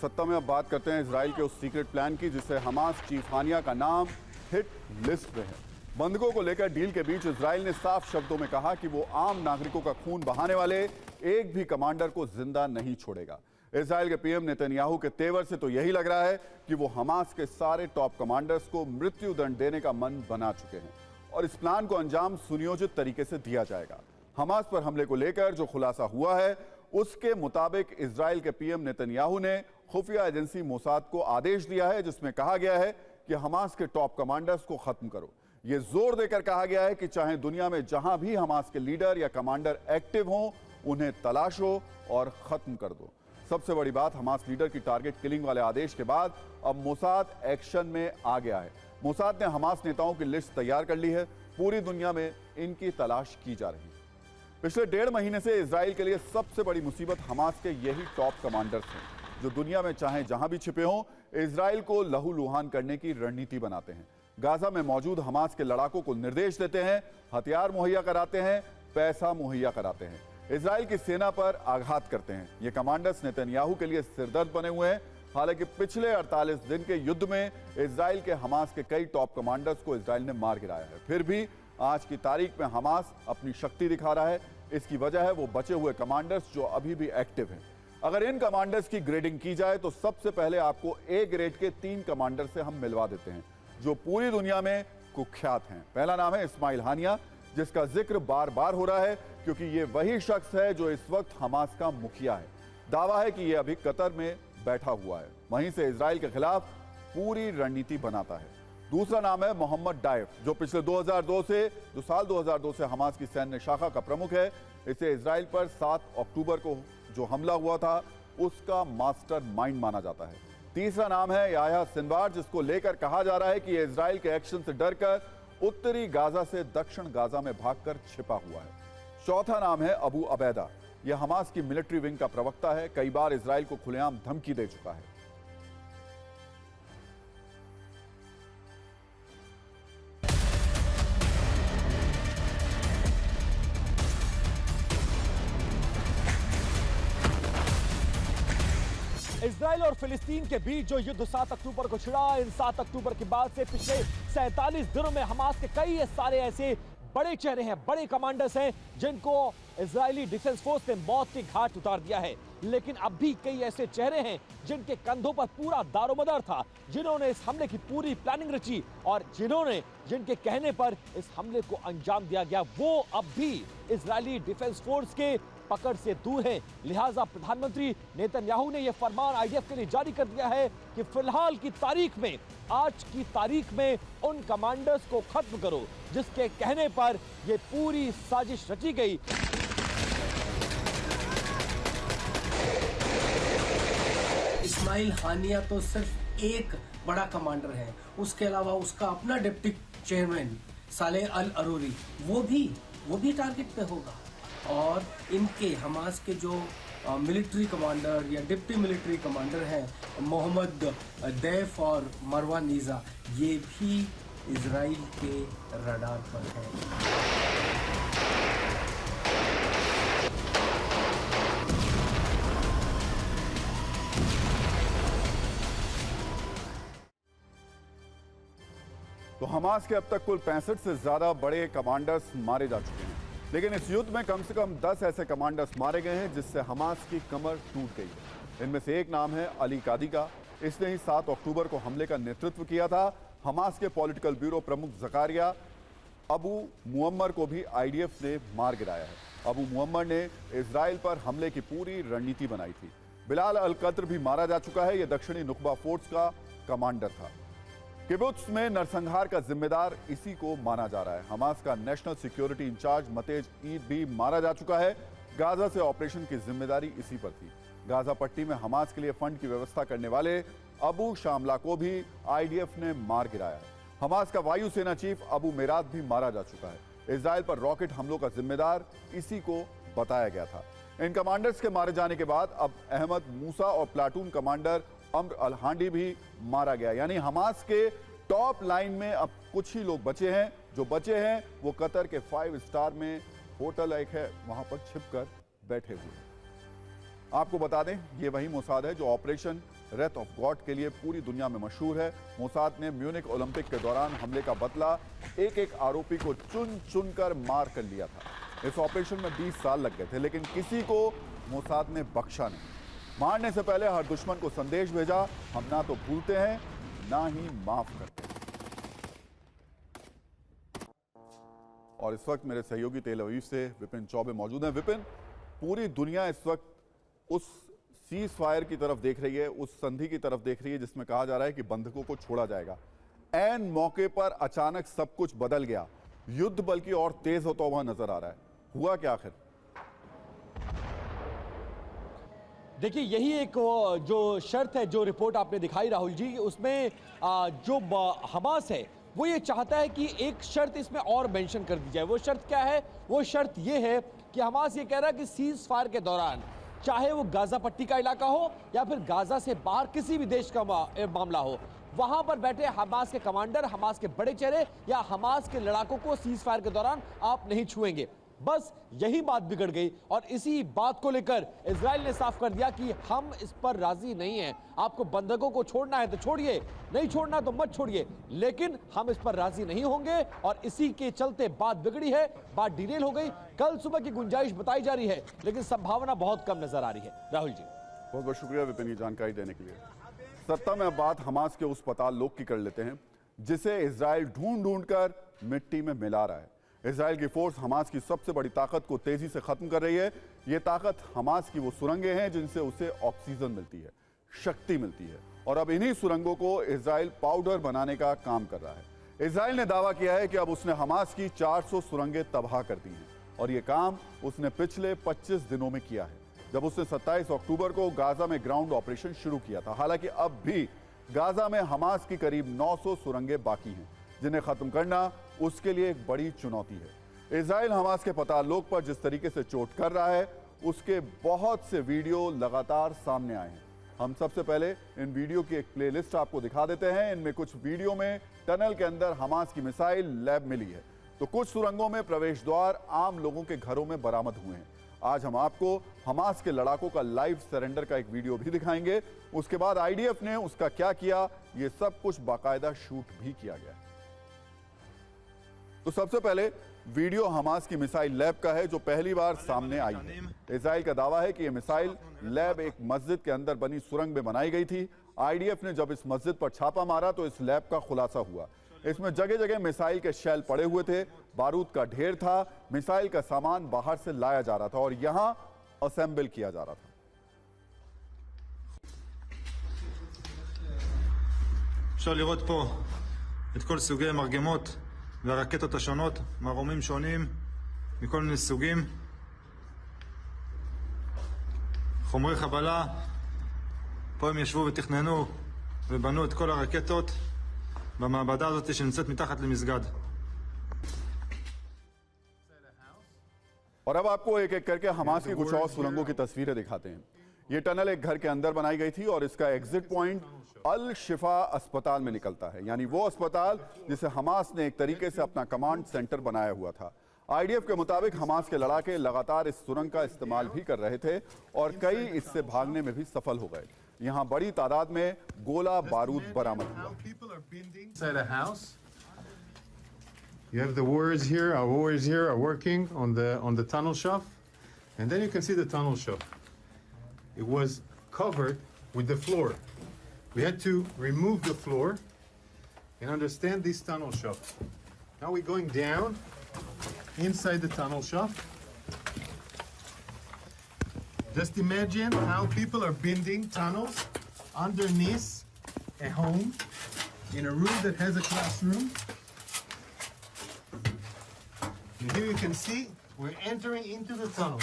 सत्ता में अब बात करते हैं इजराइल के उस सीक्रेट प्लान की जिसे हमास चीफ हानिया का नाम हिट लिस्ट में है। बंधकों को लेकर डील के बीच इजराइल ने साफ शब्दों में कहा कि वो आम नागरिकों का खून बहाने वाले एक भी कमांडर को जिंदा नहीं छोड़ेगा। इजराइल के पीएम नेतन्याहू के तेवर से तो यही लग रहा है कि वो हमास के सारे टॉप कमांडर्स को मृत्युदंड देने का मन बना चुके हैं और इस प्लान को अंजाम सुनियोजित तरीके से दिया जाएगा। हमास पर हमले को लेकर जो खुलासा हुआ है उसके मुताबिक इजराइल के पीएम नेतन्याहू ने खुफिया एजेंसी मोसाद को आदेश दिया है जिसमें कहा गया है कि हमास के टॉप कमांडर्स को खत्म करो। यह जोर देकर कहा गया है कि चाहे दुनिया में जहां भी हमास के लीडर या कमांडर एक्टिव हों उन्हें तलाशो और खत्म कर दो। सबसे बड़ी बात, हमास लीडर की टारगेट किलिंग वाले आदेश के बाद अब मोसाद एक्शन में आ गया है। मोसाद ने हमास नेताओं की लिस्ट तैयार कर ली है। पूरी दुनिया में इनकी तलाश की जा रही है। पिछले 1.5 महीने से इजराइल के लिए सबसे बड़ी मुसीबत हमास के यही टॉप कमांडर्स हैं जो दुनिया में चाहे जहां भी छिपे हों इजराइल को लहूलुहान करने की रणनीति बनाते हैं। गाजा में मौजूद हमास के लड़ाकों को निर्देश देते हैं, हथियार मुहैया कराते हैं, पैसा मुहैया कराते हैं, इजराइल की सेना पर आघात करते हैं। ये कमांडर्स नेतन्याहू के लिए सिरदर्द बने हुए हैं। हालांकि पिछले 48 दिन के युद्ध में इजराइल के हमास के कई टॉप कमांडर्स को इजराइल ने मार गिराया है। फिर भी आज की तारीख में हमास अपनी शक्ति दिखा रहा है। इसकी वजह है वो बचे हुए कमांडर्स जो अभी भी एक्टिव हैं। अगर इन कमांडर्स की ग्रेडिंग की जाए तो सबसे पहले आपको ए ग्रेड के 3 कमांडर से हम मिलवा देते हैं जो पूरी दुनिया में कुख्यात हैं। पहला नाम है इस्माइल हानिया, जिसका जिक्र बार बार हो रहा है क्योंकि ये वही शख्स है जो इस वक्त हमास का मुखिया है। दावा है कि ये अभी कतर में बैठा हुआ है, वहीं से इजराइल के खिलाफ पूरी रणनीति बनाता है। दूसरा नाम है मोहम्मद डाइफ, जो पिछले 2002 से हमास की सैन्य शाखा का प्रमुख है। इसे इजराइल पर 7 अक्टूबर को जो हमला हुआ था उसका मास्टर माइंड माना जाता है। तीसरा नाम है याह्या सिनवार, जिसको लेकर कहा जा रहा है कि इजराइल के एक्शन से डरकर उत्तरी गाजा से दक्षिण गाजा में भागकर छिपा हुआ है। चौथा नाम है अबू अबैदा। यह हमास की मिलिट्री विंग का प्रवक्ता है, कई बार इजराइल को खुलेआम धमकी दे चुका है। इजराइल और फिलिस्तीन के बीच जो युद्ध 7 अक्टूबर को छिड़ा, इन 7 अक्टूबर के बाद से पिछले 47 दिनों में हमास के कई सारे ऐसे बड़े चेहरे हैं, बड़े कमांडर्स हैं जिनको इजरायली डिफेंस फोर्स ने मौत के घाट उतार दिया है। लेकिन अब भी कई ऐसे चेहरे हैं जिनके कंधों पर पूरा दारोमदार था, जिन्होंने इस हमले की पूरी प्लानिंग रची और जिनके कहने पर इस हमले को अंजाम दिया गया, वो अब भी इजरायली डिफेंस फोर्स के पकड़ से दूर है। लिहाजा प्रधानमंत्री नेतन्याहू ने यह फरमान आईडीएफ के लिए जारी कर दिया है कि फिलहाल की तारीख में, आज की तारीख में उन कमांडर्स को खत्म करो, जिसके कहने पर यह पूरी साजिश रची गई। इस्माइल हानिया तो सिर्फ एक बड़ा कमांडर है, उसके अलावा उसका अपना डिप्टी चेयरमैन सालेह अल अरूरी वो भी टारगेट पे होगा। और इनके हमास के जो मिलिट्री कमांडर या डिप्टी मिलिट्री कमांडर हैं मोहम्मद दैफ और मरवा नीजा, ये भी इजराइल के रडार पर हैं। तो हमास के अब तक कुल 65 से ज्यादा बड़े कमांडर्स मारे जा चुके हैं, लेकिन इस युद्ध में कम से कम 10 ऐसे कमांडर्स मारे गए हैं जिससे हमास की कमर टूट गई है। इनमें से एक नाम है अली कादी का। इसने ही 7 अक्टूबर को हमले का नेतृत्व किया था। हमास के पॉलिटिकल ब्यूरो प्रमुख जकारिया अबू मुअम्मर को भी आईडीएफ ने मार गिराया है। अबू मुअम्मर ने इजराइल पर हमले की पूरी रणनीति बनाई थी। बिलाल अल कद्र भी मारा जा चुका है। यह दक्षिणी नुकबा फोर्स का कमांडर था। किबुत्स में नरसंहार का जिम्मेदार इसी को माना जा रहा है। हमास का नेशनल सिक्योरिटी इंचार्ज मतेज ईद भी मारा जा चुका है। गाजा से ऑपरेशन की जिम्मेदारी इसी पर थी। गाजा पट्टी में हमास के लिए फंड की व्यवस्था करने वाले अबू शामला को भी आईडीएफ ने मार गिराया है। हमास का वायुसेना चीफ अबू मेराद भी मारा जा चुका है। इजराइल पर रॉकेट हमलों का जिम्मेदार इसी को बताया गया था। इन कमांडर्स के मारे जाने के बाद अब अहमद मूसा और प्लाटून कमांडर अम्र अल हांडी भी मारा गया। यानी हमास के टॉप लाइन में अब कुछ ही लोग बचे हैं। जो बचे हैं वो कतर के 5 स्टार में होटल एक है, वहां पर छिपकर बैठे हुए। आपको बता दें, ये वही मोसाद है जो ऑपरेशन रेथ ऑफ गॉड के लिए पूरी दुनिया में मशहूर है। मोसाद ने म्यूनिक ओलंपिक के दौरान हमले का बदला एक एक आरोपी को चुन चुन कर मार कर लिया था। इस ऑपरेशन में 20 साल लग गए थे, लेकिन किसी को मोसाद ने बख्शा नहीं। मारने से पहले हर दुश्मन को संदेश भेजा, हम ना तो भूलते हैं ना ही माफ करते हैं। और इस वक्त मेरे सहयोगी तेल अवीव से विपिन चौबे मौजूद हैं। विपिन, पूरी दुनिया इस वक्त उस सीज फायर की तरफ देख रही है, उस संधि की तरफ देख रही है जिसमें कहा जा रहा है कि बंधकों को छोड़ा जाएगा। ऐन मौके पर अचानक सब कुछ बदल गया, युद्ध बल्कि और तेज होता हुआ नजर आ रहा है। हुआ क्या आखिर? देखिए, यही एक जो शर्त है जो रिपोर्ट आपने दिखाई राहुल जी, उसमें जो हमास है वो ये चाहता है कि एक शर्त इसमें और मेंशन कर दी जाए। वो शर्त क्या है? वो शर्त ये है कि हमास ये कह रहा है कि सीज फायर के दौरान चाहे वो गाजा पट्टी का इलाका हो या फिर गाजा से बाहर किसी भी देश का मामला हो, वहां पर बैठे हमास के कमांडर, हमास के बड़े चेहरे या हमास के लड़ाकों को सीज फायर के दौरान आप नहीं छुएंगे। बस यही बात बिगड़ गई और इसी बात को लेकर इजराइल ने साफ कर दिया कि हम इस पर राजी नहीं हैं। आपको बंधकों को छोड़ना है तो छोड़िए, नहीं छोड़ना तो मत छोड़िए, लेकिन हम इस पर राजी नहीं होंगे। और इसी के चलते बात बिगड़ी है, बात डिटेल हो गई। कल सुबह की गुंजाइश बताई जा रही है, लेकिन संभावना बहुत कम नजर आ रही है। राहुल जी, बहुत बहुत शुक्रिया विपिन की जानकारी देने के लिए। सत्ता में अब बात हमास के उस पताल लोग की कर लेते हैं जिसे इजराइल ढूंढ ढूंढ कर मिट्टी में मिला रहा है। इजराइल की फोर्स हमास की सबसे बड़ी ताकत को तेजी से खत्म कर रही है। ये ताकत हमास की वो सुरंगें हैं जिनसे उसे ऑक्सीजन मिलती है, शक्ति मिलती है, और अब इन्हीं सुरंगों को इजराइल पाउडर बनाने का काम कर रहा है। इजराइल ने दावा किया है कि अब उसने हमास की 400 सुरंगें तबाह कर दी हैं और ये काम उसने पिछले 25 दिनों में किया है, जब उसने 27 अक्टूबर को गाजा में ग्राउंड ऑपरेशन शुरू किया था। हालांकि अब भी गाजा में हमास की करीब 900 सुरंगें बाकी हैं जिन्हें खत्म करना उसके लिए एक बड़ी चुनौती है। इजराइल हमास के पतालोक पर जिस तरीके से चोट कर रहा है उसके बहुत से वीडियो लगातार सामने आए हैं। हम सबसे पहले इन वीडियो की एक प्लेलिस्ट आपको दिखा देते हैं। इनमें कुछ वीडियो में टनल के अंदर हमास की मिसाइल लैब मिली है, तो कुछ सुरंगों में प्रवेश द्वार आम लोगों के घरों में बरामद हुए हैं। आज हम आपको हमास के लड़ाकों का लाइव सरेंडर का एक वीडियो भी दिखाएंगे। उसके बाद आईडीएफ ने उसका क्या किया, ये सब कुछ बाकायदा शूट भी किया गया। तो सबसे पहले वीडियो हमास की मिसाइल लैब का है जो पहली बार सामने आई है। इजराइल का दावा है कि यह मिसाइल लैब एक मस्जिद के अंदर बनी सुरंग में बनाई गई थी। आईडीएफ ने जब इस मस्जिद पर छापा मारा तो इस लैब का खुलासा हुआ। इसमें जगह जगह मिसाइल के शेल पड़े हुए थे, बारूद का ढेर था, मिसाइल का सामान बाहर से लाया जा रहा था और यहां असेंबल किया जा रहा था। אפשר לראות פה את כל סוגי המרגמות והרקטות השונות, מרומים שונים מכל מיני סוגים, חומרי חבלה. פה הם ישבו ותכננו ובנו את כל הרקטות במעבדה הזאת שנמצאת מתחת למסגד. और अब आपको एक एक करके हमास की कुछ और सुरंगों की तस्वीरें दिखाते हैं। ये टनल एक घर के अंदर बनाई गई थी और इसका एग्जिट पॉइंट अल शिफा अस्पताल में निकलता है, यानी वो अस्पताल जिसे हमास ने एक तरीके से अपना कमांड सेंटर बनाया हुआ था। आईडीएफ के मुताबिक हमास के लड़ाके लगातार इस सुरंग का इस्तेमाल भी कर रहे थे और कई इससे भागने में भी सफल हो गए। यहाँ बड़ी तादाद में गोला बारूद बरामद हुआ। You have the warriors here. Our warriors here are working on the tunnel shaft, and then you can see the tunnel shaft. It was covered with the floor. We had to remove the floor and understand this tunnel shaft. Now we're going down inside the tunnel shaft. Just imagine how people are bending tunnels underneath a home in a room that has a classroom. And here you can see we're entering into the tunnel.